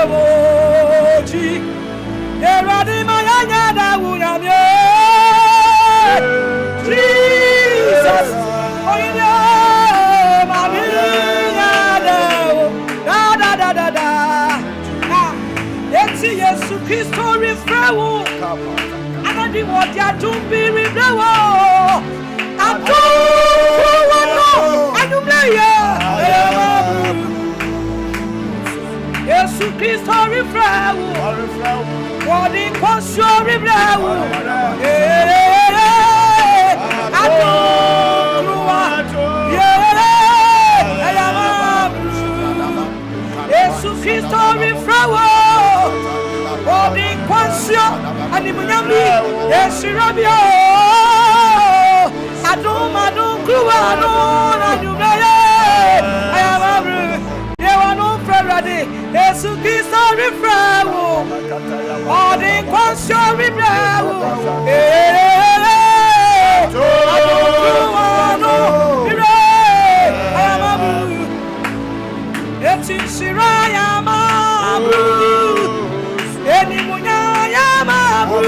Oji Eradi Mayanya da Wunyamye Jesus Oya Mamiya da Eti Yesu Kristo refrewo Anadi Wodia Tumbi refrewo Atu Wano Anumleya Yesu Kristo refrewo Wodi Konsho refrewo Atu Yesu Kristo refrewo Wodi Konsho Animunyami Yesu Rabio Adum Kruwano Anumleya Ayamabu Yesu Kristo refrewo Odi Konsho refrewo Eti Shiraya Mabu Eni Munyaya Mabu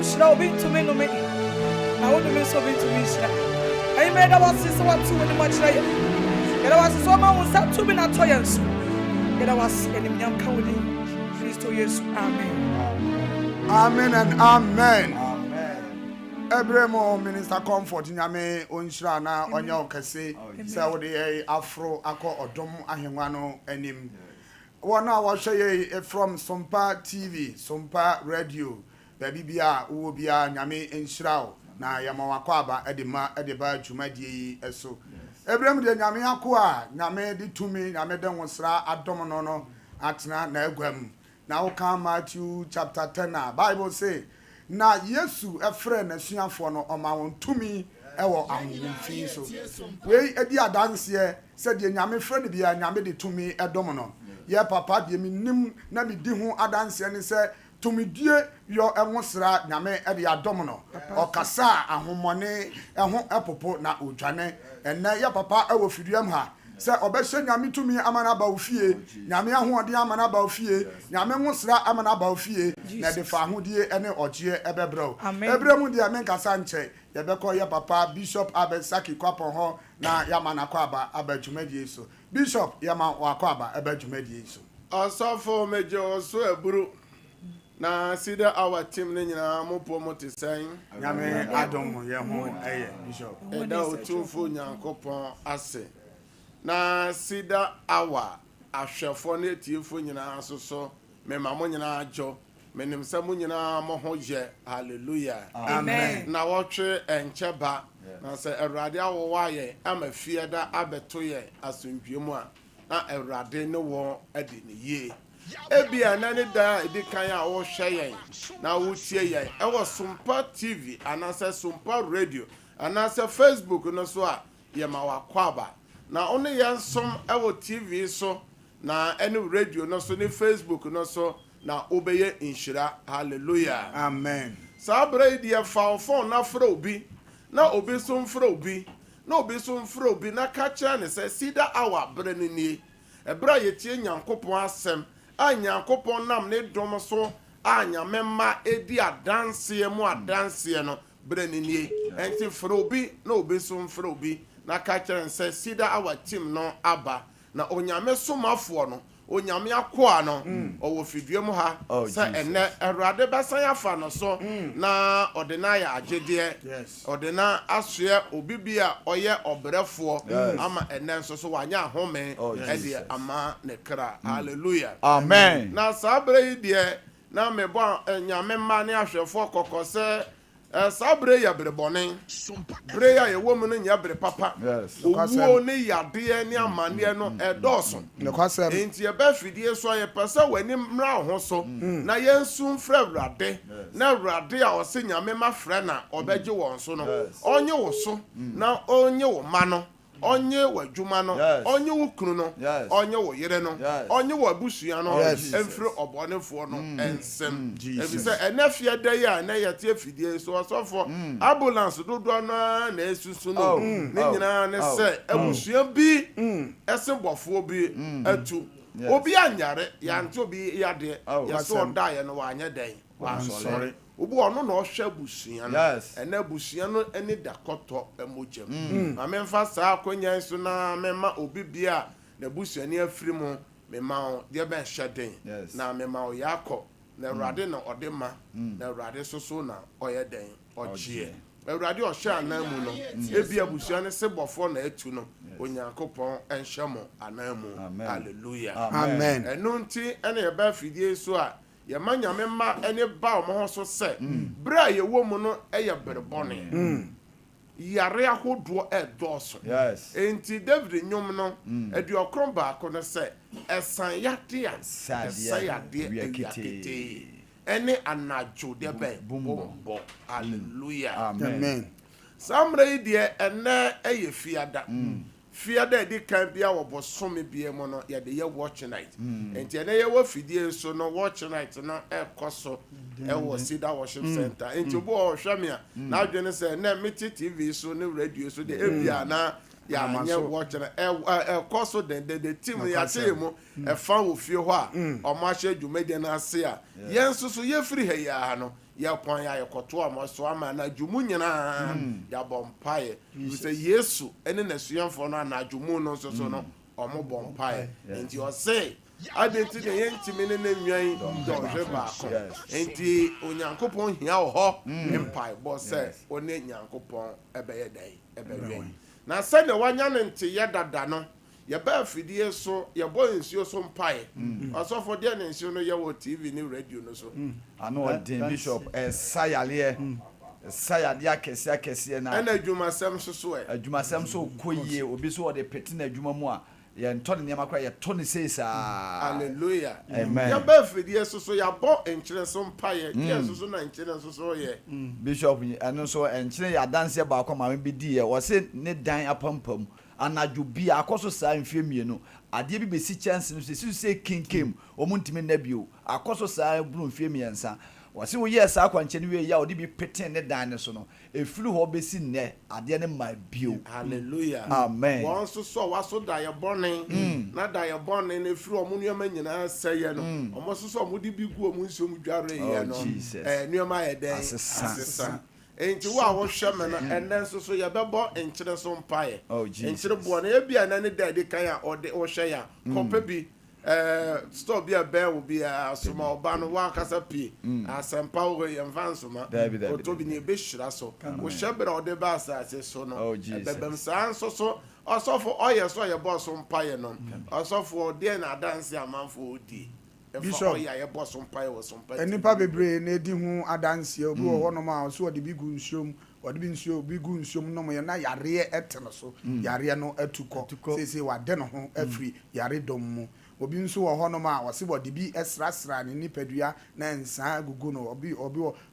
Shall be to me no me. I want to be so big to me. I made our sister what too much like it. There was someone who sat to me not toys. There was any young cowardly. Christ yes. Amen. Amen and amen. Ebremo Minister Comfort Nyame Onshana Onyo Kese Saudi Afro Ako Odom Ahengwano Enim. One hour from Sompa TV, Sompa Radio. Baby bia wo bia nyame enhyirawo na yamawakwaba edeba dwumadie eso Abraham de nyame akoa nyame de tumi nyame de wonsra adom no atena na agwam na wo kan Matthew chapter 10 Bible say na Yesu efre na suafo no oma won tumi ewo ahomfi so we edi adanse se de nyame fre ne bia nyame de tumi edom no ye papa de mi nim na mi di ho adanse ne se tumidie yo enwosra nyame ede adom no okasa ahomone eho epopo na odwane enne ya papa ewo fiduam ha se obehye nyame tumi amana ba ofie nyame ahoode amana ba ofie nyame nwosra amana ba ofie na de fa ahodie ene ogie ebebrew ebremu de amenkasa nche ye beko ya papa Bishop Abesaki kwapon ho na yamana kwaba abadwumadie so Bishop yama wakwaba abadwumadie so asafo mejo so eburu na sida our team ne nyina mopo motisan nyame adom ye ho eye Bishop eda otufo nyankopon ase na sida our ahwefo ne tiefo nyina asoso mema mo nyina ajo menim sa mo nyina mo ho je hallelujah amen na wotwe encheba na se Awurade awowa ye amafie da abeto ye asundwemu a na Awurade ne wo ade ne ye ebia na ne da edikan a wo hwe yen na wo tie yen e wo Sompa TV anase Sompa Radio anase Facebook no so a ye ma wakwaba na one yen som e wo TV so na ene radio no so ne Facebook no so na obeye inshira hallelujah amen sabra dia fa phone na fra obi na obi so mfra obi na obi so mfra obi na ka kya ne se sida awa bre ne ni ebra yetie nyankopon asem anyankopon nam ne dom so anyamemma edi adanse mu adanse no bre ne ni enti fra obi na obi so mfra obi na ka kya ne se sida awa team no aba na onyame somafo no onyame akoa no owo fiduem ha se ene Awurade besan afa no so na ordinaya agede ordina asoe obibia oye obrefo ama ene nso so wanya home ede ama ne kra hallelujah amen na sabre de na mebo nyame ma ne ahwefo kokose sabre ya brebone bre ya yewo no nya bre papa owo ne yade ne amane no edoso enti e ba fidie so ye pesa wani mra ho so na yensu mfra Awurade na Awurade a ose nyame ma frɛ na obeje won so no onye wo so na onye wo ma no onye wadwuma no onye wo kunu no onye wo yere no onye wo abusua no emfiri obonefo no ensem ebi se enafia dey a na yete afidie so osofo ambulance dodo na esusu no ne nyina ne se abusua bi esebofo bi atu obi anyare ya nti obi yade ya so dae no wanya den wansore obi ono na ohwe abusua no ena abusua no eni dakoto emojam amemfa saa akonya nso na mema obi bia na abusua ni afiri mu mema de ben hweden na mema o yakọ na Awurade na odema na Awurade soso na oyeden ogie Awurade ohwe anamu no ebi abusua ne sebofo na atu no Onyankopɔn enhyemo anamu hallelujah amen eno nti ene ye ba fidie so a ye manyame ma ene ba o mo ho so se bra ye wo mu no eye berebone yare ahodo edoso enti David nyom no edi okron ba ko no se esan yade a sayade yakete ene anajo de be bombo hallelujah amen samre die ene eye fiada di kan bia wo bosome bia mo no ye de ye watch night enti ene ye wo fidie so no watch night no ekoso e wo Cedar worship center enti obo o hwamia na adwene se na meti TV so ne radio so de ebia na ya anye watch na ekoso de team ya temo e fa wo fie ho a o ma hye dwumade na ase a yenso so ye free he ya no ya pon ya yekoto amoso ama na dwumu nyina ya bompae you say Yesu ene na suyanfo no na dwumu no so no omo bompae enti o say adenti de yentimi ne nwan do hweba ko enti Onyankopɔn hia wo ho empire bo say one Nyankopɔn ebeye dai ebewe na say ne wanya ne nte ye dada no ye ba fidie so ye bo nsuo so mpae osofo de ne nsuo no ye wo TV ni radio no so ano odin bishop sayale sayade akese na ana adwumasem so adwumasem so koyie obi so wo de peti na adwuma mu a ye nto ne nyama kwa ye to ne seisa hallelujah amen ye ba fidie so ya bo enkyere so mpae ye so na enkyere so ye bishop ano so enkyere ya danse ba akwa ma bi di ye wo se ne dan apampam anadwo bia akoso saa mfie mienu ade bi besi chance no se kinkem omuntimi na bio akoso saa bru mfie miensa wase wo ye saa kwanche ne we ya odi bi peten ne dan ne so no efiri ho besi ne ade ne ma bio hallelujah amen won so waso da ye bone na da ye bone na efiri omunuama nyina seye no omo so omudi bi gu omunso mu dware ye no nuama ye den asesa enti wa wo hweme na enen so ye bebo enkyere so mpae enkyere bo na ebia na ne da de kan a ode wo hwe ya kope bi stop bia ben wo bia asoma oba no wa kasa pie asempa wo ye mfansoma otobi ne be hira so wo hwebere ode ba asase so no bebem san so osofo oye so ye boss mpae no osofo ode na dance amanfo odi Bishop ya boss mpae wo so mpae enipa bebre na edi hu adanse obi wo no ma so ode bi gu nsuom ode bi nsuo bi gu nsuom no mo ye na yare etene so yare no atuko sese wade no ho afri yare dom mu obi nso wo ho no ma wase bode bi esrasra ne nipadua na nsa gugu no obi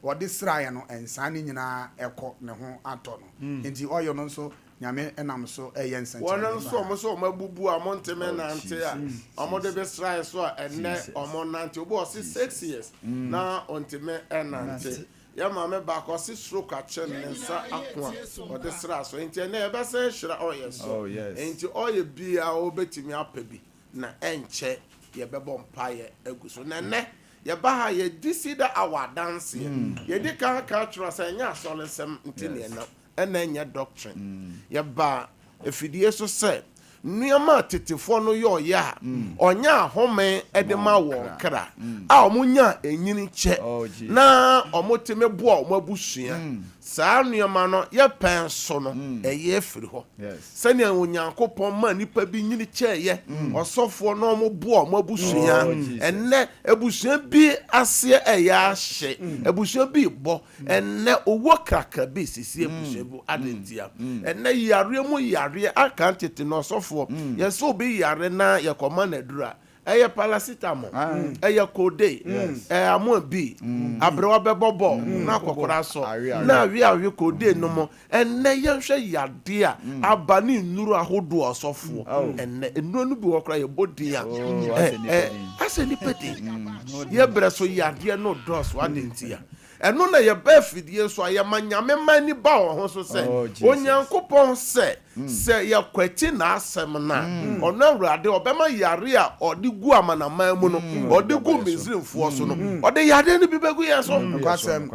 wode sraye no ensa ne nyina ekọ ne ho ato no enti oyo no nso nyame enam so eyensen wono so mo so mabubu amonteme na ante a omode be sraye so enne omonante obo 6 years na onteme enante ya mame ba ko si stroke a chen nsa akwa ode sra so enti na ebe se hira oye so enti oye bia obetimi apabi na enche ye bebo mpaye aguso na ne ye ba ha ye disida our dance ye di ka culture say nya solesem ntine na enya doctrine ye ba efidie so say nuama tetefo no yo ya onya home edema wo kra a omunya enyini che na omoteme bo omabusua saa nuama no ye pen so no eye efiri ho sane Onyankopon ma nipa bi nyini che ye osofo no omobo omabusua enne ebusua bi ase eya hye ebusua bi bo enne owo kraka bi sisi ebusua bu adentia enne yare mu yare akantete no osofo yeso bi yare na ye koma na dura eye paracetamol eye kode amo bi abrewa bebobo na kokora so na awi kode no mo enne yenhwe yade a abani nuru ahodo osofo enne enu no bi wokra ye bodia aseni pedi ye breso yade no dos wadentia eno na ye ba fidie so aye manyame mani ba ho so se onyankopon se ye kwati na asem na ono awrade obema yare a odigu amanama mu no odigu mizrimfo so no ode yade no bi begu ye so kwasem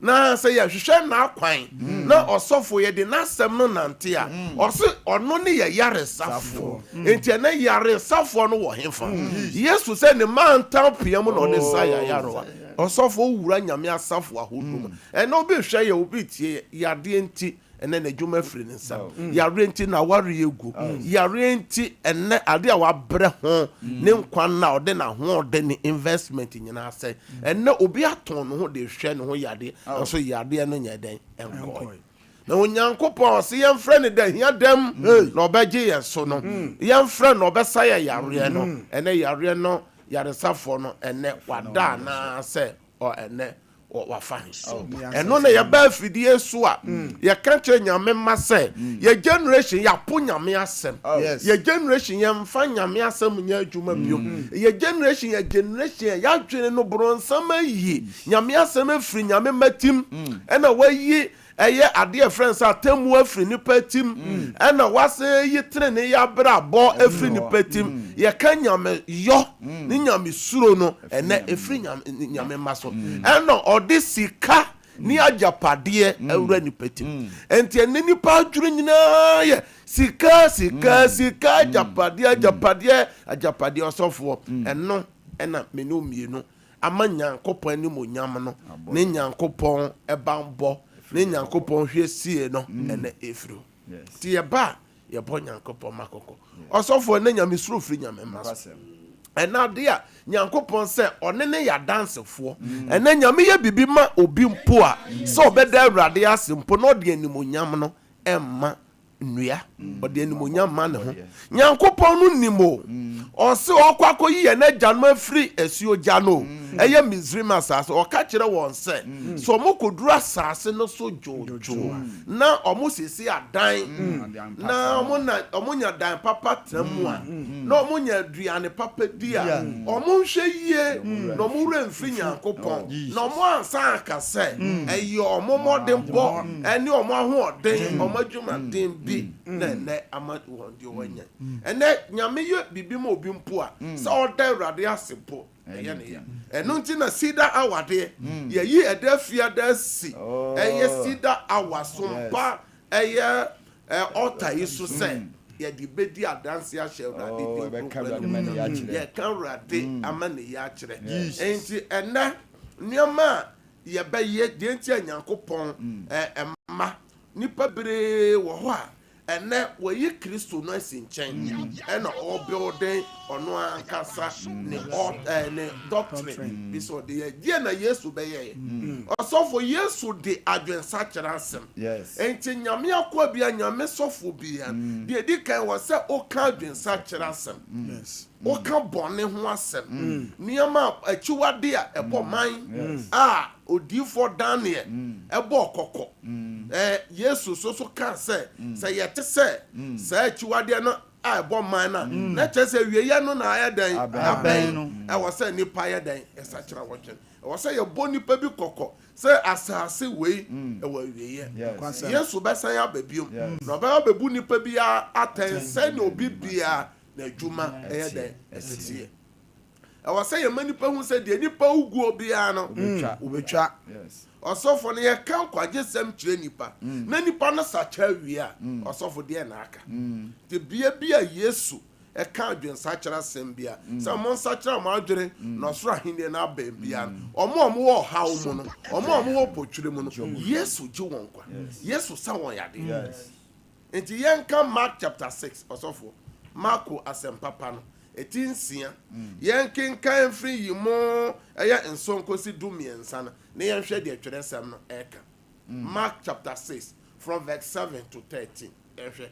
na se ye hwehwe na akwan na osofo ye de na asem no nante a ose ono ne ye yare safo enti na yare safo no wo hemfa yesu se ne man tampia mu no ne sa ya yaro osofo wura nyame asafo ahodum ena obi hwe ye obi tie yade enti ene na dwuma firi nsa yare enti na ware egu yare enti ene ade a wabre ho ne nkwan na ode na ho ode ne investment nyina se ene obi aton no ho de hwe ne ho yade so yade no nya den enko na onyankopon se yemfre ne da hia dem na obegye yeso no yemfre na obesa ya yare no ene yare no yare safo no ene wada na se o ene wafahis eno na ye ba fidie so a ye ka che nyame ma se ye generation ya po nyame asem ye generation ye mfa nyame asem nya adwuma biom ye generation ya dwene no bronsam ayi nyame asem afiri nyame matim ena wayi eye ade friends atemu afiri ni patim ena wase yi trene ya brabo afiri ni patim ye ka nyame yo ni nyame suro no ena afiri nyame maso ena ode sika ni ajapade awura ni patim enti ene ni pa adwuru nyina ye sika ajapade osofo eno ena menu mienu amanya nkopon ni monyam no ne nyankopon ebambo ne nyankopon hwesie no ene efru ti ye ba ye bo nyankopon makoko osofo ne nyamesuro fri nyamemaso ena de a nyankopon se one ne ya dansefo ena nyame ye bibi ma obi mpo a se obeda awrade asempo no de animonyam no emma nnua ode animonyam ma ne ho nyankopon no nimo o se okwako yi na gyanma afri asuo gyano eye Misrim asase o ka kire won se so mokoduru asase no so jojo na omosisi adan na omonya dan papa tramu a na omonya aduane papa dia omonhwe yie na omure mfri nyankopon na omo ansa akase eye omomode mpo ene omo ahoden omadwuma den bi na ne amadu wonde wanya ene nyame ye bibima obi mpo a se oda awrade asempo eye ne ya enu nti na sida awade ye yi edafia da si eye sida awasompa eye ota yiso se ye di bedi adanse a shewrade di ye kan rade amane ya kire enti ena nioma ye be ye di enti anyankopon emma nipa bere wo ho a ene wayi Kristo no asinchen ena o building ono ankasa ne doctrine biso de ye na Yesu be ye osofo Yesu de adwensa kyerasem enti nyame akwa bia nyame sofo bia de di kan wo se o ka adwensa kyerasem o ka bone ho asem niama achiwade a ebo man odifo Daniel ebo kokko Yesu so kan se yete se achiwade no ebo man na chese wiye no na ayadan aben no e wo se nipa ayadan esachira wochen e wo se ye bo nipa bi kokko se asase wei e wo wiye Yesu be san ya babiom no be bebu nipa bi atense na obi bia na adwuma ayadan estie e wo se ye manipa hu se de nipa ugu obi no obetwa osofo ne ye kan kwaje sem kire nipa na nipa no sacha wi a osofo de na aka de bia Yesu e kan adwensa kira sem bia se mo nsakyira mo adwere no soro ahinde na aba bia omo wo hawo mu no omo wo potwire mu no Yesu ji won kwa Yesu sa won yade enti yen kan Mark chapter 6 osofo Marko Asem Papa no etinsia yen kan free yimo eya ensonkosi dumiensa na yen hwe de atweresem no eka Mark chapter 6 from verse 7 to 13 ehwe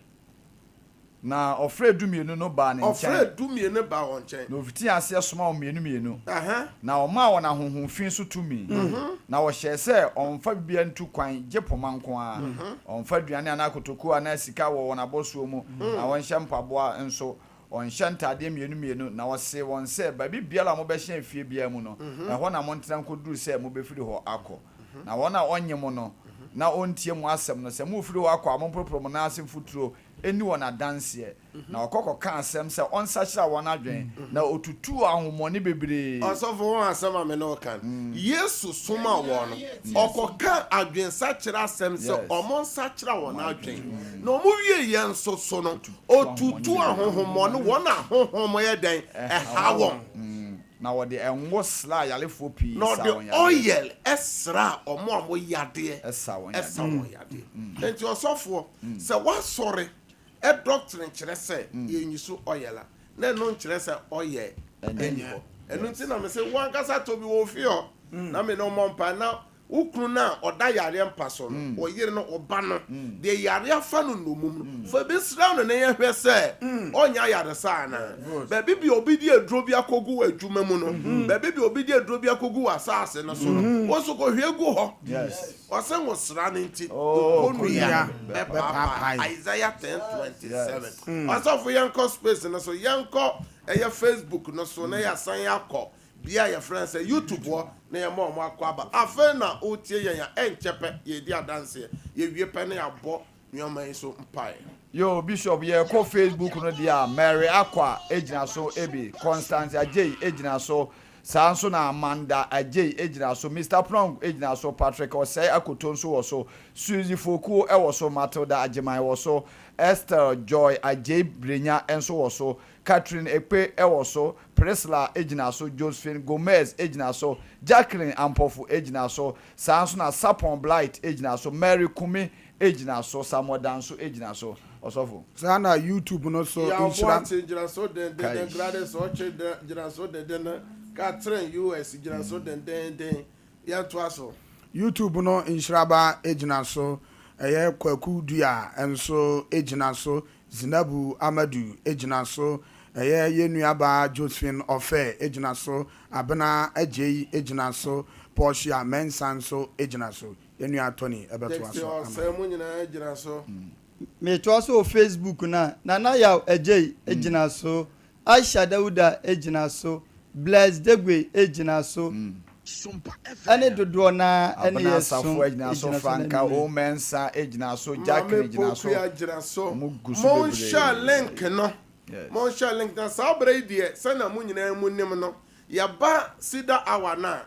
na ofre dumienu no ba ne nchen ofre dumienu ba won nchen na ofiti ase soma mienu na oma wona honhomfin so tumi na wo hye se onfa bibia ntu kwan gepoma nko a onfa duane ana kotoku ana sika wo wona bosuo mu na won hye mpaboa nso on shantade mienu na wose won se ba bibiala mo be hye fie bia mu no ho na mo ntran koduru se mo be firi ho akọ na wona onye mo no na ontie mu asem no se mo firi ho akọ amompropro mo na asem futuro eni wona dance na okoko ka asem se on sachira wona adwen na otutu ahomoni bebre osofo won asem ame no kan yesu soma won okoka adwen sachira asem se omon sachira wona adwen na omo wie ye nso so no otutu ahomoni wona ahohomo ye den ehawon na wo de enwo sla yalefo pi no the oil esra omo yade esa won yade enti osofo se wasore a doctrine kyerɛ sɛ yenyisu oyela na no kyerɛ sɛ oye enyo enu nti na me se wan kasa to bi wo fi ho na me no mompa na ukunu na oda yare mpa so no oyire no oba no de yare afa no nomum fa bi sra no na ye hwɛ sɛ onya yare sa na ba bi obi di aduro bi akogu adwuma mu no ba bi obi di aduro bi akogu asase no so no wo so ko hwe gu ho yes ɔsɛ wo sra ne nti onua papa Isaiah 10:27 ɔsɛ fo yanko space no so yanko ɛyɛ Facebook no so na ya san yakɔ bia ya friends YouTube wo na ya mo akɔ aba afa na otie yɛn ya enchepe ye di adanse ye wie pɛ na ya bɔ nyoma yi so mpae yo bishop ye ko Facebook no dia Mary Akwa ejina so ebi Constance Ajay ejina so Sanso na Amanda Ajay ejina so Mr Prong ejina so Patrick Osei Akotonso wo so Suzy Foku e wo so Matilda Ajimai wo so Esther Joy Ajay Brenya enso wo so Catherine Ekpe e wo so Priscilla ejina so Josephine Gomez ejina so Jacqueline Ampofu ejina so Sanso na Sapon Blight ejina so Mary Kumi ejina so Samuel Danso ejina so osofo sana YouTube no so inshira ejina so den grades so che ejina so den Catherine US ejina so den ya to aso YouTube no inshiraba ejina so eye kwaku dua enso ejina so Zinabu Amadu ejina so eye yenuaba Josephine Ofe ejina so Abena Ajay ejina so Portia Mensan so ejina so yenu atoni ebeto aso se mu nyina ejina so me to aso Facebook na Yaw Ajay ejina so Aisha Dauda ejina so Bless Degwe ejina so Sompa FM ane dodo na ane yeso ejina so Franka o mensa ejina so Jacqueline ejina so mo share link no mo share link na sabre die se na mu nyina mu nim no ya ba sida awa na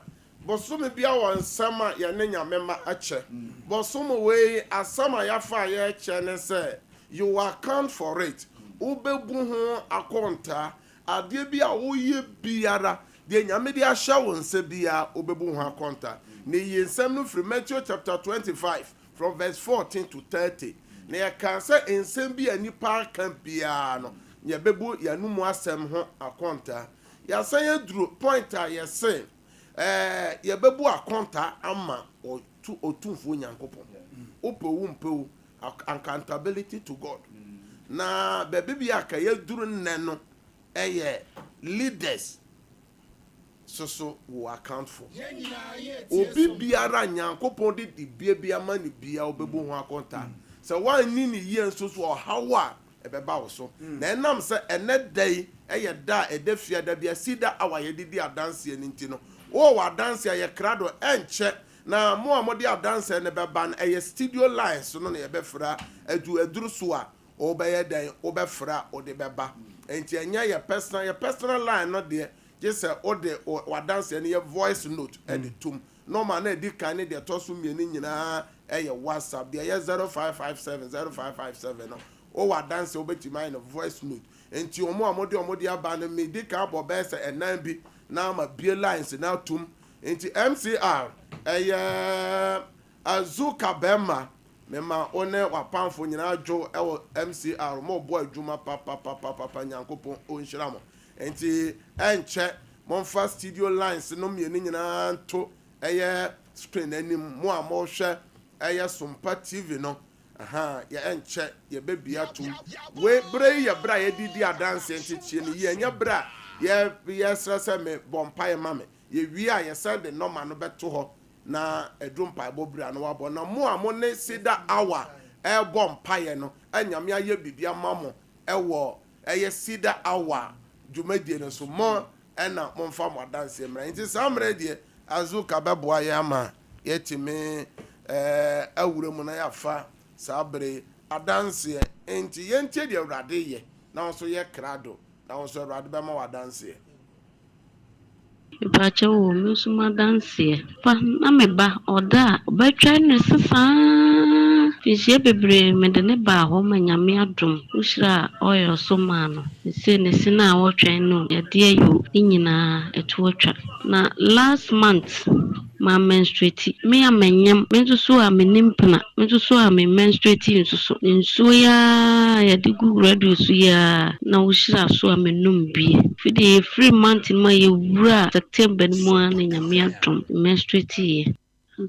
bosom bia won sama ya ne nyamema ache bosom we asama ya fa ya eche ne se you account for it ubebu ho akonta ade bia wo ye biara de nyame de ahya won se bia ubebu ho akonta ne yensem no from Matthew chapter 25 from verse 14 to 30 ne ya kan se ensem bia nipa kan bia no ye bebu ya numu asem ho akonta ya san ya duro point a ye se ye bebu akonta ama otumfo nyankopon opewu mpewu accountability to God na bebe bia ka ye duro nne no leaders so will account for obi biara nyankopon de bia ma ne bia obebu ho akonta se wan ni ye nso so hawa ebeba wo so na enam se enedai da edafia da bia sida awaye didi adanse ani nti no wo wa adanse ye krado enche na mo amode adanse ne beba na studio lines so no na ye befra aduru so a obeye dan obefra ode beba enti enya ye personal line no de just ode wadanse ne ye voice note and tum normal na di kan ne de toso mieni nyina WhatsApp de 0557 no o wadanse obetima in voice note enti omo amode aba na me di kan bo be se enan bi na ma bie lines na tum enti MCR azuka bema mema one wapanfo nyina adwo ewo MCR mo bo adwuma papa nyankopon onhira mo enti enche monfa studio lines no mieni nyina to screen anim mo a mo hwe Sompa TV no ya enche ye bebi atum we bre ye bra ye didi adanse ntichie ni ye nya bra ye srasa me bompa ye mame ye wi a ye send the normal no beto ho na edumpa bobra no wabo na mo amo ne sida hour e bompa ye no anyame aye bibia mamo e wo eye sida hour dwumadie no so mo na momfa mo adanse mra nti samre de azuka beboa ye ama yetime awure mu na yafa sabre adanse enti yentie de awrade ye na so ye krado na so awrade be ma wadanse Ibacha wo musuma danse pa na meba oda obetwa ne sesa fishie bebre mede ne ba ho manyame adom ushira oyo so ma no se ne sina wotwen no yade ayo nyina etwotwa na last month ma menstruate me amanyam mensusu a menimpna mensusu a me menstruate nsusu ya de gu radio su ya na ushira so a menum bi fidi free month ma ye wura September mo na nyame adom menstruate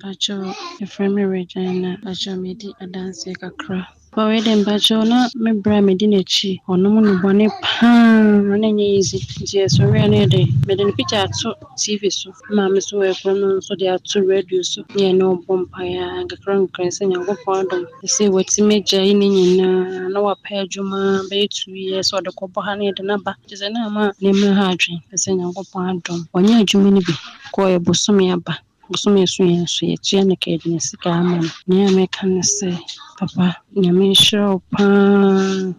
Bacho efreme Regina bacho medi adanse kakra Bawe dem bacho na me bra medi nechi ono mu no bone pa na nye easy je so re na de me de picture to TV so ma me so e no so de ato radio so ye no bompa ya kakra nkran se nyango pardon se wati meja ni nyina na wa pa adwuma be 2 years so de ko bo ha na de na ba je na ma ne me ha adwen se nyango pardon onye adwuma ni bi ko e bosome aba Busumi so ye tia ne ka de sika ama ne ameka ne se papa nyame show pa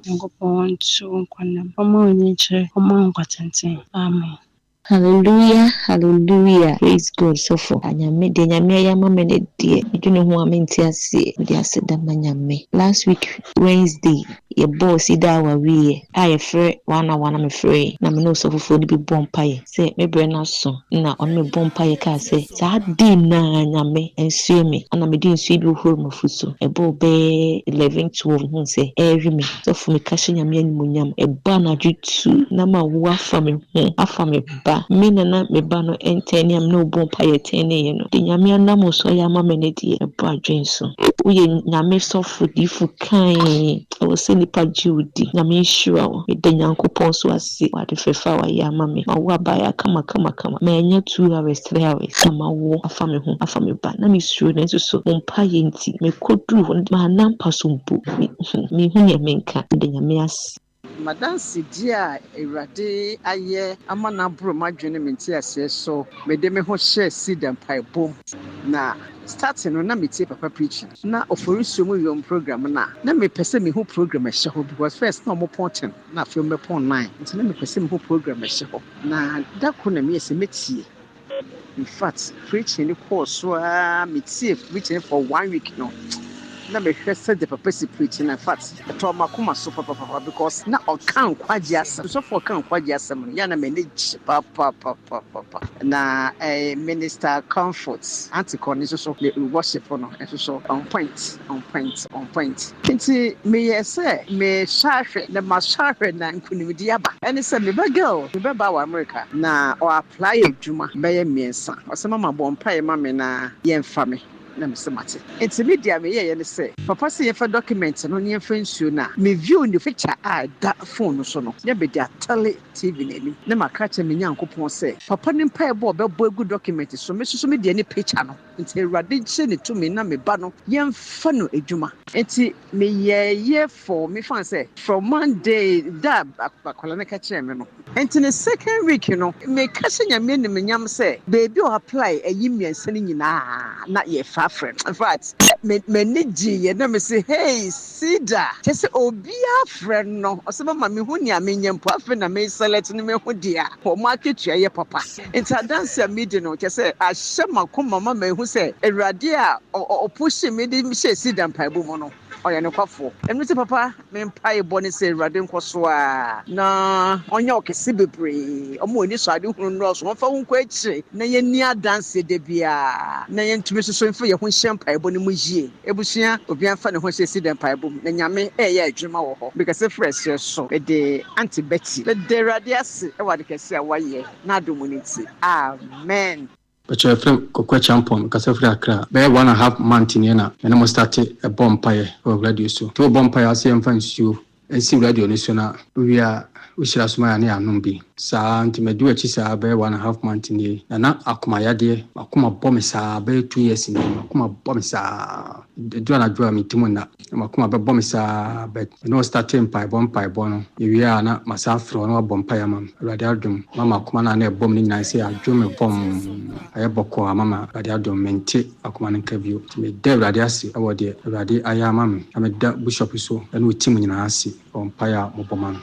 ngopon so kwanam omo onye che omo nkwatenten amen. Hallelujah, hallelujah. Praise God. So for anyame de nyame ya mama ne de edune ho amenti ase de ase da manyame. Last week Wednesday ye boss ida wa wie aye frɛ wana me frɛ na me no so fofo ni bi bompaye se me bre na so na on me bompaye ka se sa di na nyame ensue me ana me di nsue bi horo mafuso ebo be 11 12 hu se every me so for me ka hye nyame animonyam eba na dwetu na ma wo afa me ho afa me ba me na me ba no enteni am no bompaye teni ye no de nyame anam so ya mama ne di ebo adwenso uye nyame sofo di fu kan o se nipa jiudi nyame shura wo de nyankopon so ase wade fefa wa ya mama ma wo ba ya kama ma enya 2 hours 3 hours sama wo afa me ho afa me ba na me suro na so bompaye nti me koduru ho ma nampa so mpo me hu ye menka de nyame ase Madansi dia Ewurade aye amana bro madwene menti ase so mede me ho share seed and pie bom na starting na metie papa preaching na Oforisuo mu yom program na me pese me ho program ehye ho because first na mo point na film me point 9 nti na me pese me ho program ehye ho na da ko na me ese metie in fact preaching course so metie preaching for 1 week no na me hwese the papa si preaching in fact to makoma so papa because na o kan kwaje asem so for kan kwaje asem ya na manage papa na minister comfort anti so worship no so on point nti me yese me shahwe na ma shahwe na nkunimdi aba ene se me ba girl me ba wa America na o apply adwuma be ye miensa o se mama bompa ye ma me na ye mfa me na msemate intermedia me ye ne say papa say ye fa document no ne fa nsuo na me view the picture da phone so no ye be dia tele tv na ni na makacha me nyankopon say papa ne mpa e bo egu document so me so me dia ne picture no nti Awurade che ne to me na me ba no ye mfa no edwuma nti me ye for me fan say from Monday da akola ne ka che me no nti ne second week you know me ka se nyame ne me nyam say baby o apply ayi miensa ne nyina na ye fa friend in fact me niji ye na me say hey sida just obia friend no o se mama me hu ni amenyempo afi na me select ni me hu dia o market ye papa nti dance media no just say ahye makoma mama hu say Awurade a o push me di me she sida mpaibo mo no oya ne kwafo enu ti papa me mpa ebo ne se Awurade nkoso a na onya okese bebre omo oni so ade hunu no so fa hu kwa echi na ye ni dance de bia na ye ntumi so mfa ye hu hyempa ebo ne mu yie ebusua obi anfa ne ho se sida mpa ebo na nyame ye adwuma wo ho because fresh so e de anti betty le de Awurade ase e wade kese a waye na adomuni ti amen. but your friend Kokwe Champon, Casafra Accra, bear 1.5 months in Yena, and I must start a bonfire or radio so. To a bonfire, I see and fancy you, and see radio listener. We shall smile near Numbi. Sa antimedu a chisa bear 1.5 months in ye, and not Akumaya dear, Akuma Bomisa, bear 2 years in Akuma Bomisa. The Dwana draw me Timona, Makuma Bomisa, but no starting by bono. If we are not myself from our bonfire, Radiadum, Mamma Kumana, and a bombing, I say, I dream a bomb. I have Boko, Mamma, Radiadum, Mente, Akuman and Keview, to me, Dev Radiasi, our dear Radi, I am, I'm a bishop so, and with Tim in Asi, bonfire, Moboman.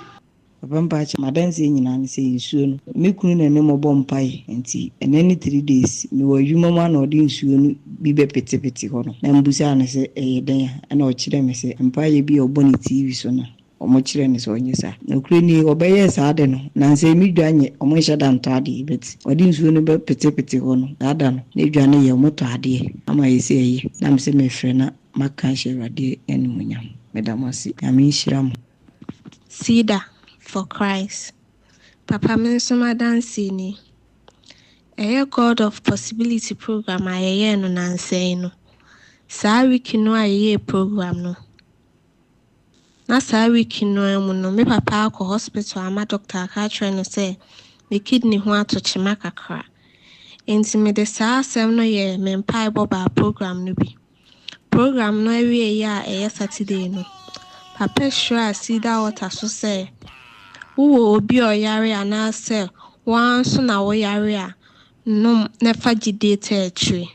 Vampacha madansi nyina ne se nsuo no me kunu na ne mobɔ mpae nti enani 3 days me wo adwuma ma na ɔde nsuo no bi be petepete hɔ no na mbusa na se ɛyɛ den ana ɔkyerɛ me se mpae bi ɔbɔ ne TV so na ɔmo kyerɛ ne se ɔnye sa na kure ni ɔbɛyɛ saa de no na nse mi dwane ɔmo hyɛ da ntɔ ade bet ɔde nsuo no be petepete hɔ no ada no ne dwane yɛ ɔmo tɔ ade ama yɛ se ɛyɛ na me se me frɛ na maka hyɛ rade animunyam medamasi na me nhyira mo Sida for Christ. Papa Mensoma Dancini. A God of Possibility program I no nansay no. Sa wiki no a program no. Na sa wiki no no me papa ko hospital ama doctor ka try no say me kidney ho ato chima kakra. Enti me de sa asem no ye me mpa boba program no bi. Program no ewie ya Saturday no. Papa sure Sida water so say wo obi oyare anase wan so na wo yare a no nefa gidate etwe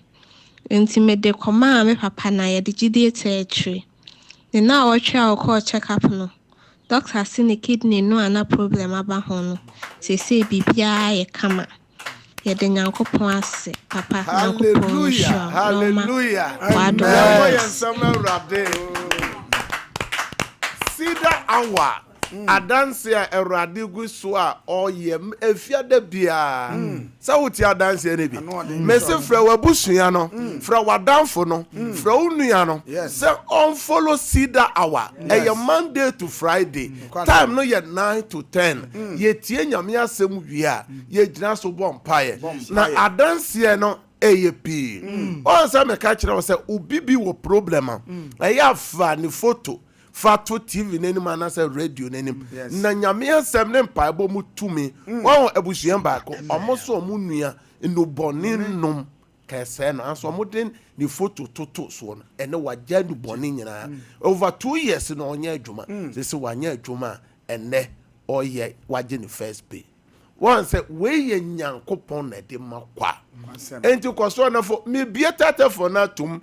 enti me de koma me papa na ye de gidate etwe ne na wo twa wo call check up no doctor say ne kidney no ana problem aba ho no say bibia ye kama ye de nyankopon ase papa nyankopon sure hallelujah Sida awa adanse a Erade gu so a oyem efiada bia sa wuti adanse ne bi mese fra wabusua no fra wadanfo no fra unua no se on follow Sida awa eye Monday to Friday time no ye 9 to 10 ye tie nyame asem wi a ye gina so bompae na adanse no eye pi on sa me ka kire wo se ubibi wo problem eye afa ni photo Fatu TV nenim anase radio nenim na nyame asem ne mpaebo mu tumi won abusuan ba ko omoso mu nua no boni nom kese no aso modin ni photo toto so no ene waja du boni nyina over 2 years no onye adwuma se wanya adwuma ene oye waje ni first pay one say we ye nyankopon na de makwa enti kwaso na fo me bietata fo na tum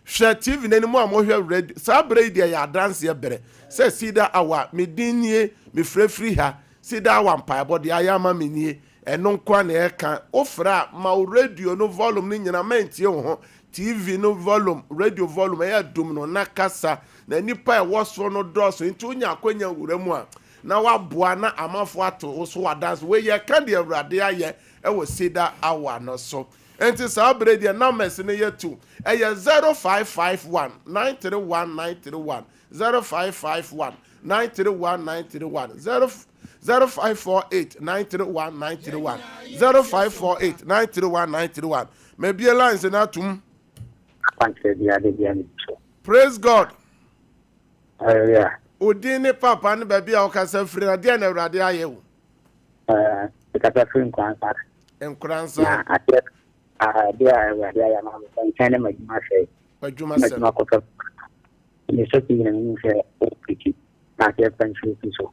hwe TV nani mu amohwe ready sabre dia ya dance ye bere say Sida awa me dinnie me frefri ha Sida awa mpaebo de ayama me nie eno nkwa na e kan ofra ma radio no volume ni nyina mentie ho TV no volume radio volume ya dum no nakasa na nipa e woso no doso enti onya akwanya wuramu a na waboa na amafo ato so wadanse we ye kan de Awurade aye e wo Sida awa no so enti sabre de numbers ne yetu e ye 0551 931931 0551 931931 0548 931931 0548 931931 maybe a lines in atum. Praise God. Yeah. Odini papa ni baby a okasa free na dia na Awurade ayewo. Kasa free nkwansa. Nkwansa. Na dia Awurade ayewo ma ntane majuma se. Majuma se. Majuma ko ni so ti na ni se opiki. Na ke pension so.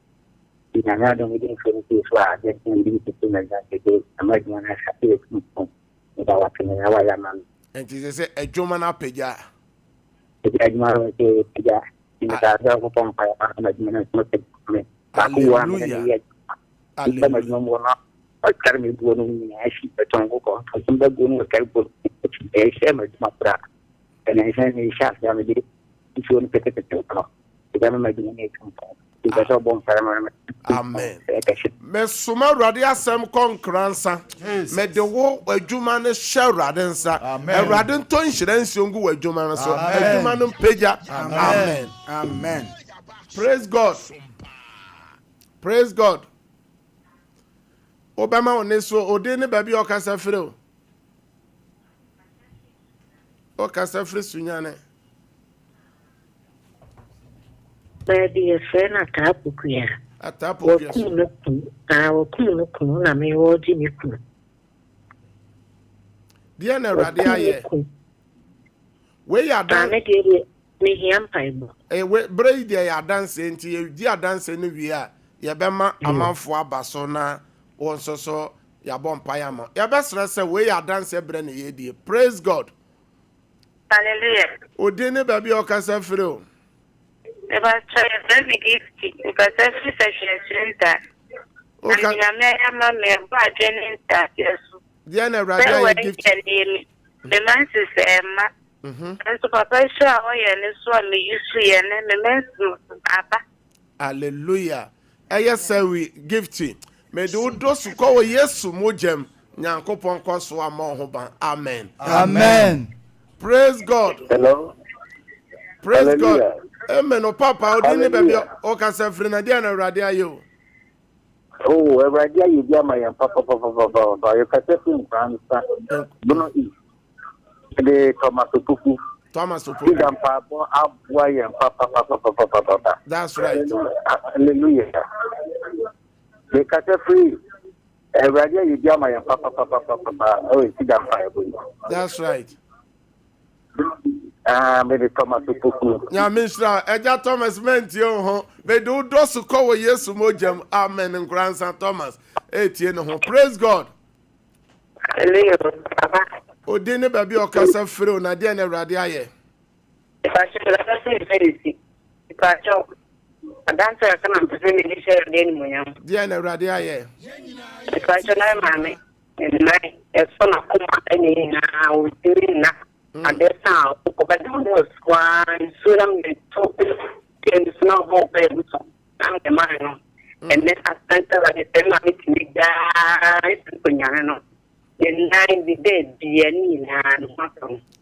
Ina na do mi din free so a je ni din ti na ja ke amajuma na sa ti ko. Ni da wa tene na wa ya ma. Enti se adwuma na peja. Adwuma ke peja. Amen. Me suma Awurade asem konkransa me de wo adwuma ne hye Awurade nsa Awurade nto nhire nsiongu wo adwuma no so adwuma no peja. Amen. Amen. Praise God. Praise God. Obama oneso ode ne baby okasa freo O kasa free sunyane. Baby, a friend at Tapukia. At Tapukia. Our Kunu, na me or Jimmy Kunu. Dear Radia, ye. Where you are done. Me him fiber. A braid, they are dancing to you, dear dancing, we are. Yabema, a month for Basona, or so, Yabon Payama. Yabas, say, we are dancing, Brenny, praise God. Hallelujah. Udine baby o kasa free. If I try let me give it because every session is that. Okay. I'm a training that yes. Diana Radia give the man is Emma. And so Papa show and this one me used to and the man Papa. Hallelujah. Aya say we gift. May do those who call yes mojem nyankopon kwaso ama ho ban. Amen. Amen. Praise God. Hello. Praise Hallelujah. God. Amen. O Papa, o dini baby o kasa free na dia na Radia yo. Oh, Radia you dia my papa. You can say in France. Bono e. The Thomas Opuku. Thomas Opuku. That's right. Hallelujah. The can free. Radia you dia my papa. Oh, it's that fire. That's right. Maybe Thomas Opuku. Yeah, Mr. Eja Thomas meant you ho. They do those who call yes mojem. Amen. And grandson Thomas. 18 ho. Praise God. Hallelujah. Odine baby o kasa free na dia na Radia ye. If I should have said very if I talk a dancer can present the share the anymore. Dia na Radia ye. If I should have mammy and night as son of any now doing that. And that's how but was one so I'm the top and it's not more baby I'm the man and then I spent like a time to make that the 9 dead and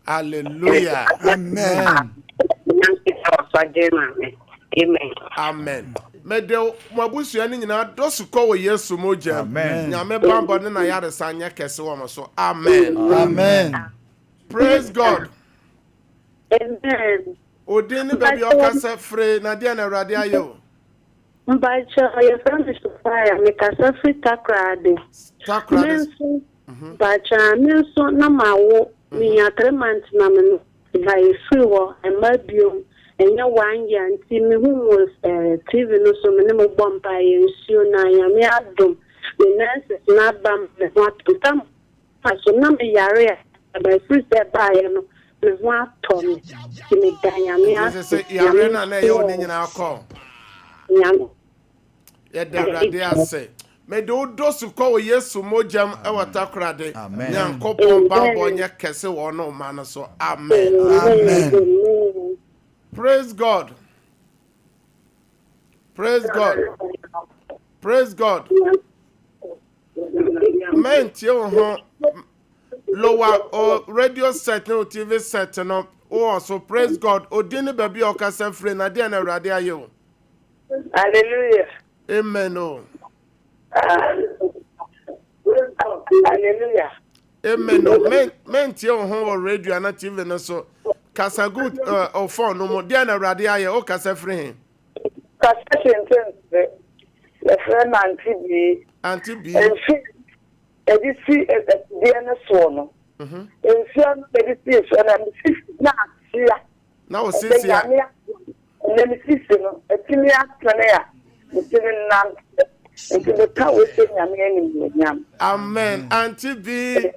hallelujah. Amen. Amen. Amen. Medel mabusu ani nyina dosu ko wo Yesu moja. Amen. Nyame bambo ne na yare sanya kese wo so. Amen. Amen. Praise God. Amen. Odini baby okasa free na dia na Awurade ayo. Mbacho your friend is fire make us free takrade. Takrade. Bacha me so na mawo me ya 3 months na me by free wo e mabiom enya 1 year nti me hu was TV no so me ne mo bomba yensuo na ya me adom the nurses na bam me what tam so na me yare by free say buy no me what tom ti me danya me say yare na na yo ni nyina akọ. Nyam Ya da Awurade ase. Me do dosu ko Yesu mojam e wata krade. Nyankopon bambo nya kese wo no ma no so. Amen. Amen. Praise God. Praise God. Praise God. Men tio ho lower or radio set no TV set no. Oh, so praise God. Odini baby okasa free na dia na Awurade ayo. Hallelujah. Amen. Oh. Hallelujah. Amen. No men tio ho radio na TV no so. Kasa good or phone no more. Dia na Awurade ayo o kasa free. Kasa sentence. The friend Auntie B. And she edisi dia na so no. Enfian edisi so na na sia. Na o sia. Na mi sisi no. Etimi atene ya. Etimi na Amen. Auntie B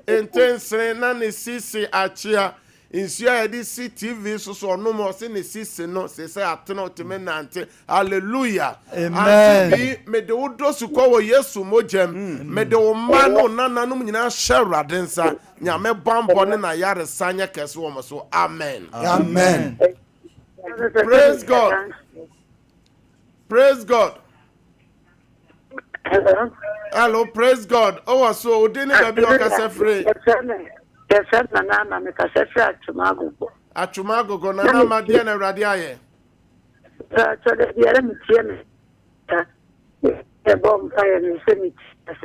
intense na ne sisi achia. Insua edi CTV so no mo se ne sisi no se say atena otime nante. Hallelujah. Amen. Auntie B me de wodo su ko wo Yesu mojem. Me de wo ma no nananum nyina hye nsa. Nyame bambo ne na yare sanya kese wo mo so. Amen. Amen. Praise God. Praise God. Hello, praise God. Oh, so didn't baby okasa free. Yes, na me kasa free atumago. Atumago go na ma dia na Awurade aye. So the dia me tie me. E bom fire ni se mi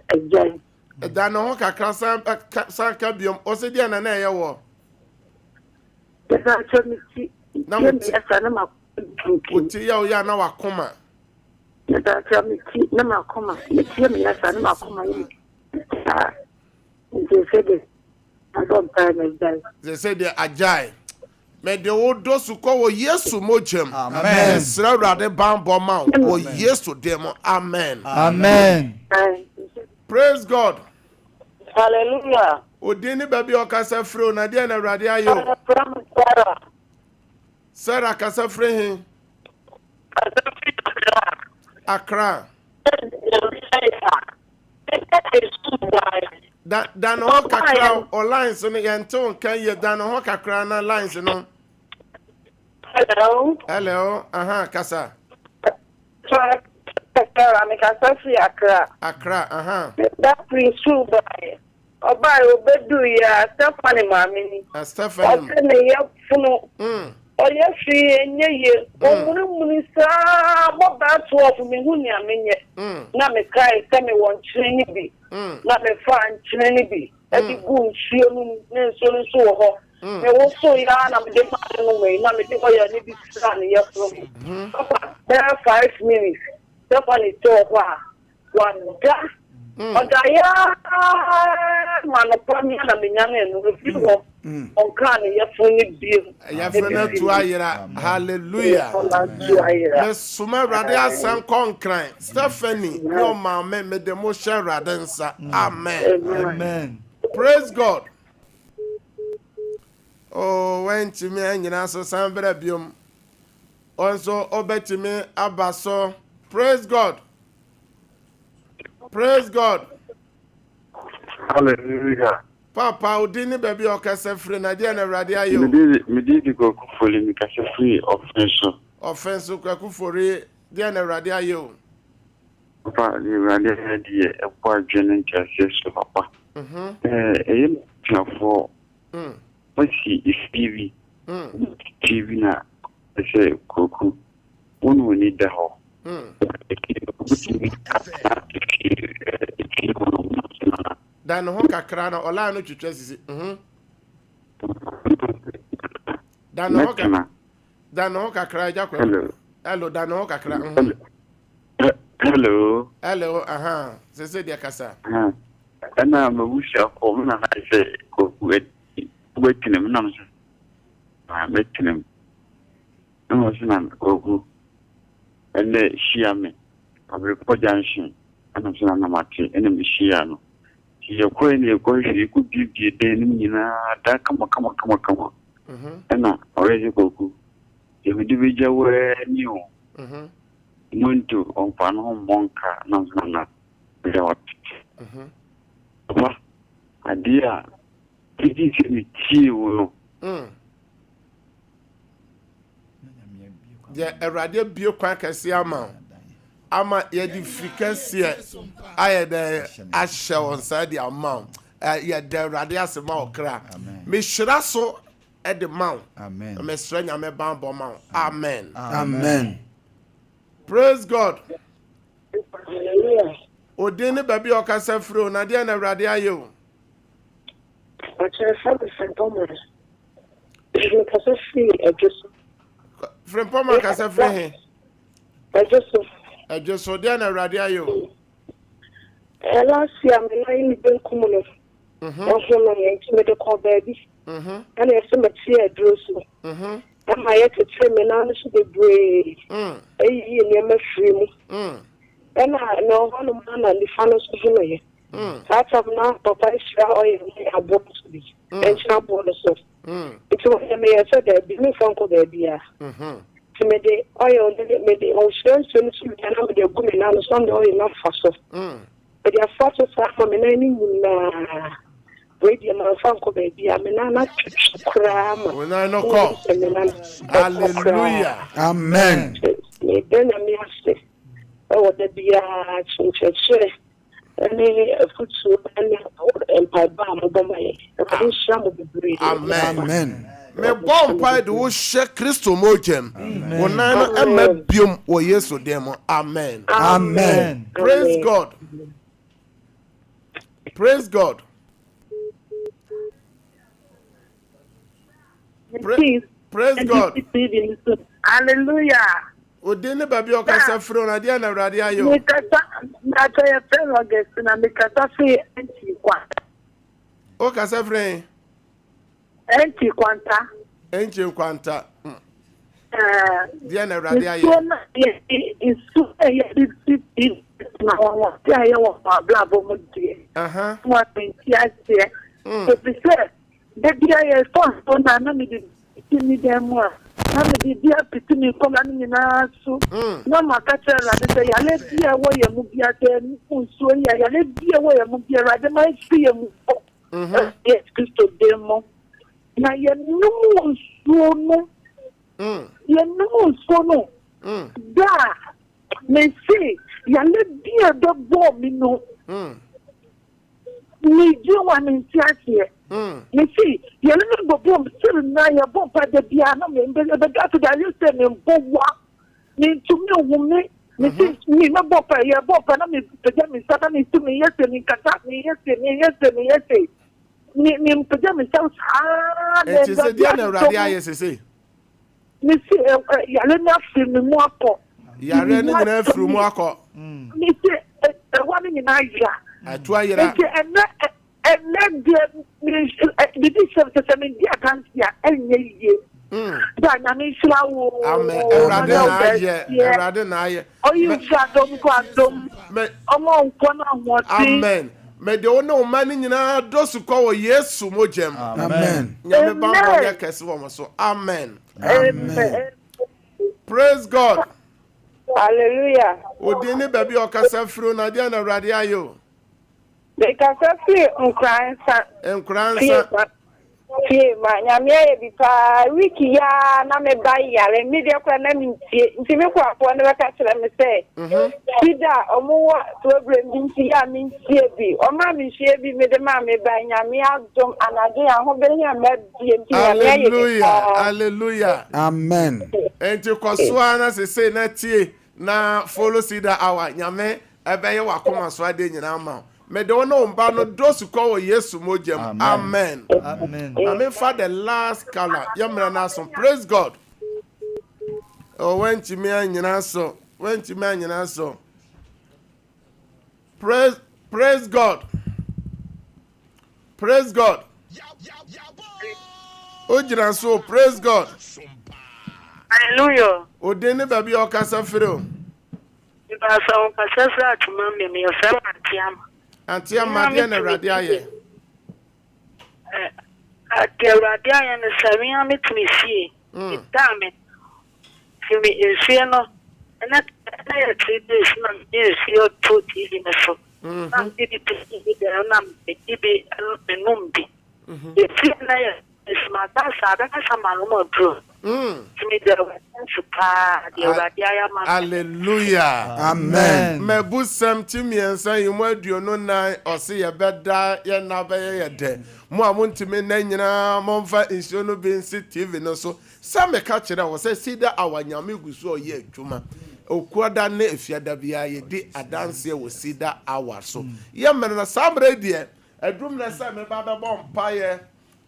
again. Da no ho kakra san ka biom. O se dia na na ye wo. Na uti ya uya na wakoma. They said they ajay. Me de wodo suko wo Yesu mojem. Amen. Sra rade bambo ma wo Yesu demo. Amen. Amen. Praise God. Hallelujah. Odini baby okasa fro na dia na rade ayo. Sarah kasa fre hin. Accra. Dan ho kakra o lines no yento kan ye dan ho kakra na lines no. Hello. Kasa. I'm Kasa free Accra. That free school by. Oba obedu ya Stephanie Mamini. Stephanie. Oye free enye ye. Omuni sa mo ba 12 me hu ni amenye. Na me kai se me won training bi. Na me fan training bi. E di gu nsuo nu ne so ho. Me wo so ya na me de ma no we na me de oya ni bi sa ne ye from. There 5 minutes. Stephanie talk one da. Odaya manopami na menyane no bi wo. Onkan ye funi bi. Ya fena tu ayira. Hallelujah. Me suma rade asan konkran. Stephanie, no ma me de mo share rade nsa. Amen. Amen. Praise God. Oh, when to me anyina so san bra biom. Also obeti me abaso. Praise God. Praise God. Hallelujah. Papa, udini baby okase free na dia na rade ayo. Me did go for me kase free offense. Offense ko fori dia na rade ayo. Papa, the rade dia e kwa dwene kase so papa. For what's he TV? TV na say koku. One we need the ho. Dan ho kakra na ola no twetwe sisi. Dan ho kakra ja kwa. Hello dan ho kakra. Hello se dia kasa. Ana mabusha ko muna na se ko wetinem na mse. Wetinem. No sinan ko ene shia me. Abre ko junction. Ana sinan na mate ene me shia no. Ye ko ene ko shi ku bibie de ni na da kama. Ana already ko ku. Ye me dibeja we ni o. Muntu on pano monka na sinan na. Wa adia kiti ni chiwo no ya erade bio kwa kase ama ya di frikase ayede ahye on side amount ya de erade asema okra me hira so e de mount amen me sranya me bambo mount amen praise God. Odini baby okasa fro na dia na rade ayo. Frimpoma kasa fre he. Ejoso dia na rade ayo. Last year me na ni ben kumuno. Also no yen me de call baby. And I some tea adroso. And my yet to me na so be brave. Eyi ni me free mu. And I know one man and the fellows of the that's of now, Papa is oil about to be. And snap all the stuff. It's what I may have said there, business uncle there, dear. To me, the oil, the ocean, so you can have the women and some oil not faster. But they are faster from any radio, my uncle baby. I mean, I'm not cram. When I know call. Hallelujah. Amen. Then I'm yesterday. Oh, the beer, church, any food soup, and pie bomb, Amen. Me bomb pie do shake Christo mojem. Wonana emma biom wo Yesu demo. Amen. Amen. Praise God. Praise God. Praise God. Hallelujah. Odene baby okasa fro na dia na awrade ayo. Mikata na toye friend August na mikata fi enti kwanta. O kasa friend Enti kwanta. Enti kwanta. Dia na awrade ayo. Isu na wa ya ya wa bla bo mo die. Wa penti ase. So be say the dia ya so na mi di dem wa. Na me di apiti ni kola ni na so na makacha la de ya le bia wo ye mu bia te nso ya le bia wo ye mu bia ra de ma fi ye mu yes Christo demo na ye no so no ye no so no da me see ya le bia do bo mi no ni je wa ni tiasie you see, you little bomb still now your bomb by the piano, the guy to you say me what mean to me woman. Me see me no bomb by your bomb, and I'm pajamas suddenly to me yesterday, yesterday. Me pajamas sounds hard. And she said, Diana Radia, yes, say. Me see, Yalena film me more. Yarena from Marco. Me see, one in Nigeria. I try it. And then the bishop says, I mean, dear Tansia, and ye. Then I mean, Slow. Oh, you shut them, among one. Amen. May the no man in those who call yes, Mojem. Amen. Amen. Amen. Praise God. Hallelujah. Odini baby or Casafru Nadia and Radio. Because I feel unkransa. Ma nyamia bipa wiki ya na me bai ya le media kwa na mintie nti me kwa po na ka kire me say sida omo problem nti ya mintie bi o ma mi hie bi me de ma me bai nyamia dom anade ya ho be nya me bi nti nyamia ye. Hallelujah. Hallelujah. Amen. Enti kwasua na se na tie na follow sida hour nyame ebe ye wakoma so ade nyina ma. Me don't know about those who call yes mojem. Amen. Amen. Amen. For the last color. Praise God. Oh, when to me and so. When to me and so. Praise God. Praise God. Oh, so praise God. Hallelujah. Oh, dene baby o kasa firo. Because o kasa fra tuma me me o tiam. Auntie Amadia na Radia ye. Radia and the Saria met me see. Damn it. To me is fear no. And that 3 days, man, is your 2 in a so. Some did it to the numbi. The fear is my dasa, that's a man true. To me, there was Hallelujah. Amen. Me busam timi ensa yimu no na ose ye beda ye na be ye de. Mo amuntimi na nyina momfa insio no be nsi TV no so. Sa me ka kire wo se sida awanyame gusu oye adwuma. Okuada na efiada bia ye di adanse wo sida awa so. Ye mere na samre die adum na sa me ba be bompa ye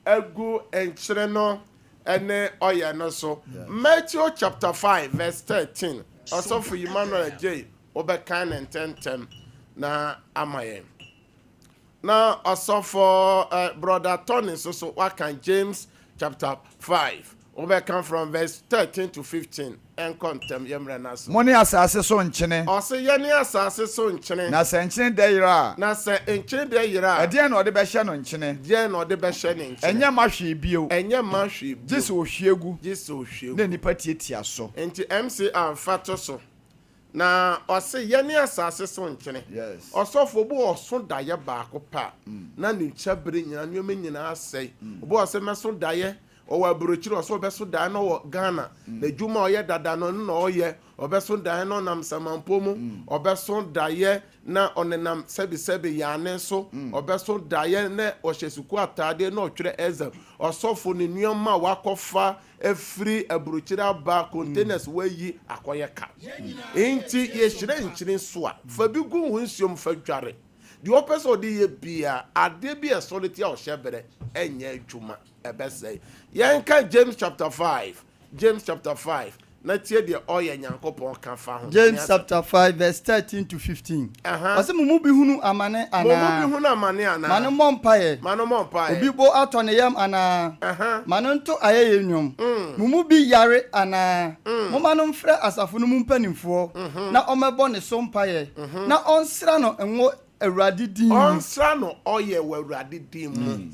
agu enkyere no ene oya no so. Matthew chapter 5 verse 13. Also for Emmanuel J. Obekan and 10 na amaye. Now also for brother Tony so what can James chapter 5. Obekan from verse 13 to 15. En contem yemre naso. Money asase so nchene. Ose yeni asase so nchene. Na se nchene de yira. Na se nchene de yira. E na ode be hye no nchene. Die na ode be hye ne nchene. Enye mahwe bio. Enye mahwe bio. Jese ohwiegu. Jese ohwiegu. Na nipa tietia so. Enti MC amfato so. Na ose yeni asase so nchene. Yes. Osofo bu oso daye baako pa. Na ne chabere nyina nyome nyina asai. Obo ose meso daye o abrochiri oso beso daye no Ghana. Na djuma oye dada no na oye obeso daye no nam samampo mu. Obeso daye na onenam sebi yane so. Obeso daye na ohyesuku atade na otwere ezam. Osofo ne nuoma wakofa efri abrochiri aba containers wayi akoye ka. Enti ye hyire nkyire so a fa bi gu hunsiom fa dware the opposite of the beer, ade be a solitary or shepherd, and ye juma, a best say. Yanka James chapter 5. James chapter 5. Not yet the oil and Yankopo can find. James chapter 5, verse 13 to 15. Ase mumu bi hunu amane ana. Mumu bi hunu amane ana. Mano mompaye. Mano mompaye. Obi bo atone yam ana. Mano nto ayeye nyom. Mumu bi yare ana. Mo mano mfre asafo no mpanimfo. Na omebo ne sompaye. Na onsra no enwo awurade din. Onsra no oye we awurade din mu.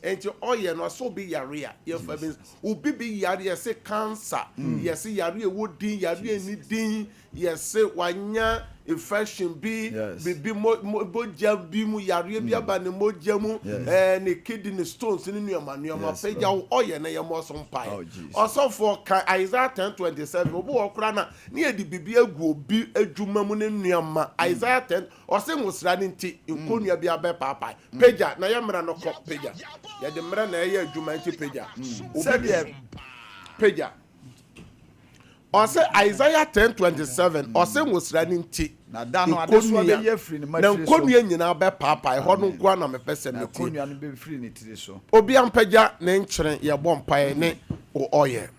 Enti oye no so be yare a ye fa be obi be yare say cancer yes yare wo din yare ni din yes wanya infection bi bibi moja bi mu yare bi aba ne moja mu ne kidney stones ni nuama peja oye na ye mo so mpai osofo ka Isaiah 10:27 obo okra na ne ye di bibi agu obi adwuma mu ne nuama Isaiah 10 ose musra ni nti nkonua bi abe papa peja na ye mra no ko peja ya de mra na ye adwuma nti peja obi peja ose Isaiah 10:27 ose musra ni nti na dano adeso be ye free ni ma na nkonua nyina be papa ho no kwa na me pese me ti nkonua no be free ni tiri so obi ampeja ne nkyere ye bɔ mpae ne o oye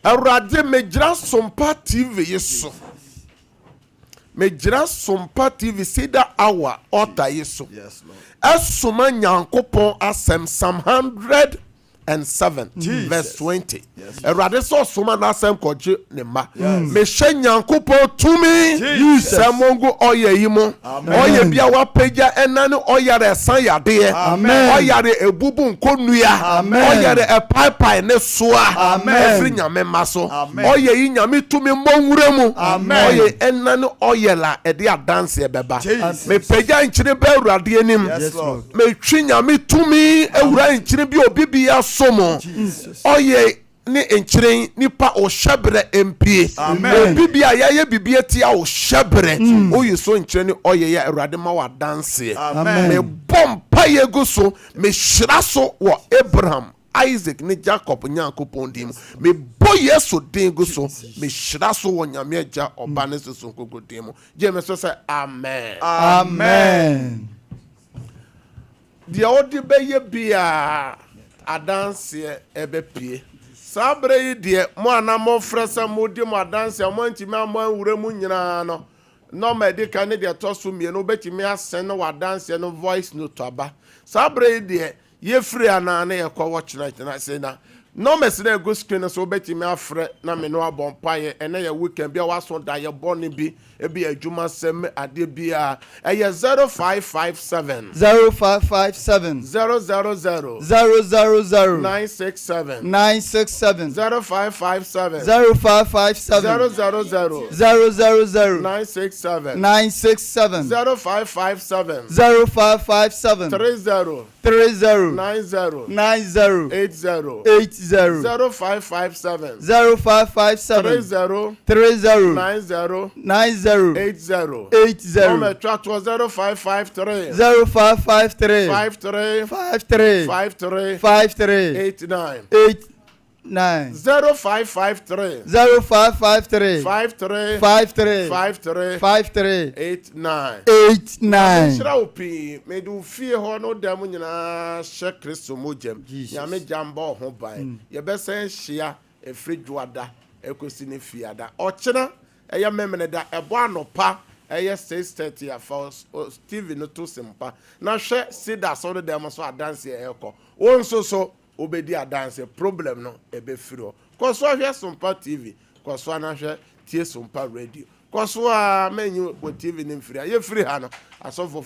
awurade megira Sompa TV yeso megira Sompa TV sida hour ota yeso yes lord asoma nyankopɔn asɛm Psalm 107 verse 20 awurade so soma na asɛm kɔgye ne ma me hwɛ nyankopɔn tumi sɛ mongo ɔyɛ yi mo ɔyɛ bia wapagya ɛna ne ɔyare ɛsan yadeɛ ɔyare ebubu nkonua ɔyare ɛpaipai ne soa ɛfiri nyame ma so ɔyɛ yi nyame tumi mmɔnwura mu ɔyɛ ɛna ne ɔyɛ la ɛde adanse ɛbɛba me pagya nkyene bɛ awurade anim me twi nyame tumi awura nkyene bi obi bi somo oye ni enkyeren nipa o hyebre empie obi bia ya bibia ti a o hyebre oyi so enkyeren ni oye ya awurade ma wa dance me bompa yego so me hyira so wo Abraham Isaac ni Jacob nyankopon dim me bo Yesu den go so me hyira so wo nyame agya oba ne so nkogo dim je me so say amen amen dia odi be ye bia adanse ebepie sabre yi de mo anamo fresa mo di mo adanse mo ntimi amo awura mu nyina no medical ne de toso mie no betimi asen no adanse no voice note aba sabre yi de ye free anane ye kwa watch night na say na no mesina go screen so betimi afre na me no abompa ene ye weekend bia waso da ye boni bi e bi adwuma sem ade bia eye 0557 0557 000 967 967 0557 0557 000 967 0557 30 80 0557 30 80 0553 0553 53 89 0553 89 Shraopi me do fear ho no dam nyina hye Kristo mogem ya me jamba ho ban ye besen hia efridwada ekosi ne fiada ochena eya memene da ebo anopa eye 6:30 afa Steve no to simpa na hwe sida so dam so adanse eko wonso so obedi adanse problem no ebe firo koso hwe Sompa TV koso na hwe tie Sompa radio koso a menyu wo TV ne mfiri ye free ha no asofo